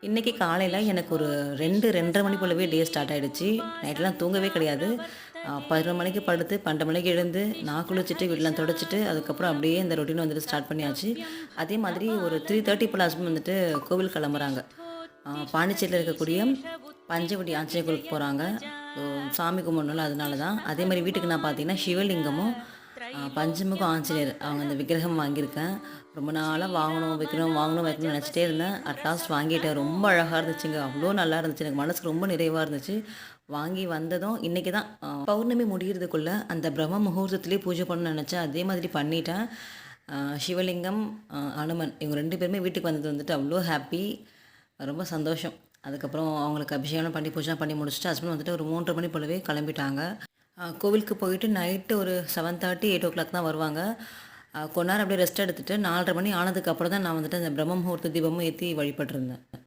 இன்றைக்கி காலையில் எனக்கு ஒரு 2:30 மணி போலவே டே ஸ்டார்ட் ஆகிடுச்சு. நைட்லாம் தூங்கவே கிடையாது. 11 மணிக்கு படுத்து 12 மணிக்கு எழுந்து நான் குளிச்சுட்டு வீடெலாம் தொடச்சிட்டு அதுக்கப்புறம் அப்படியே இந்த ரொட்டீன் வந்துட்டு ஸ்டார்ட் பண்ணியாச்சு. அதே மாதிரி ஒரு 3:30 போல் ஹஸ்பண்ட் வந்துட்டு கோவில் கிளம்புறாங்க. பாண்டிச்சேரியில் இருக்கக்கூடிய பஞ்சவடி ஆஞ்சநேயர் கோயிலுக்கு போகிறாங்க. ஸோ சாமி கும்பிடணும்ல அதனால தான். அதே மாதிரி வீட்டுக்கு நான் பார்த்தீங்கன்னா சிவலிங்கமும் பஞ்சமுக ஆஞ்சநேயர் அவங்க அந்த விக்கிரகம் வாங்கியிருக்கேன். ரொம்ப நாளாக வாங்கணும் வைக்கணும் வாங்கணும் வைக்கணும்னு நினச்சிட்டே இருந்தேன். அட்லாஸ்ட் வாங்கிட்டேன். ரொம்ப அழகாக இருந்துச்சுங்க. அவ்வளோ நல்லா இருந்துச்சு. எனக்கு மனசுக்கு ரொம்ப நிறைவாக இருந்துச்சு. வாங்கி வந்ததும் இன்றைக்கி தான் பௌர்ணமி முடிகிறதுக்குள்ளே அந்த பிரம்ம முகூர்த்தத்துலேயே பூஜை பண்ணணும்னு நினச்சேன். அதே மாதிரி பண்ணிட்டேன். சிவலிங்கம், அனுமன் இவங்க 2 பேருமே வீட்டுக்கு வந்தது வந்துட்டு அவ்வளோ ஹாப்பி. ரொம்ப சந்தோஷம். அதுக்கப்புறம் அவங்களுக்கு அபிஷேகம் பண்ணி பூஜை பண்ணி முடிச்சுட்டு ஹஸ்பண்ட் வந்துட்டு ஒரு 3:30 மணி போலவே கிளம்பிட்டாங்க. கோவிலுக்கு போயிட்டு நைட்டு ஒரு 7:30, 8:00 தான் வருவாங்க. கொஞ்ச நேரம் அப்படியே ரெஸ்ட் எடுத்துட்டு 4:30 மணி ஆனதுக்கப்புறம் தான் நான் வந்துட்டு அந்த பிரம்ம முகூர்த்த தீபமும் ஏற்றி வழிபட்டிருந்தேன்.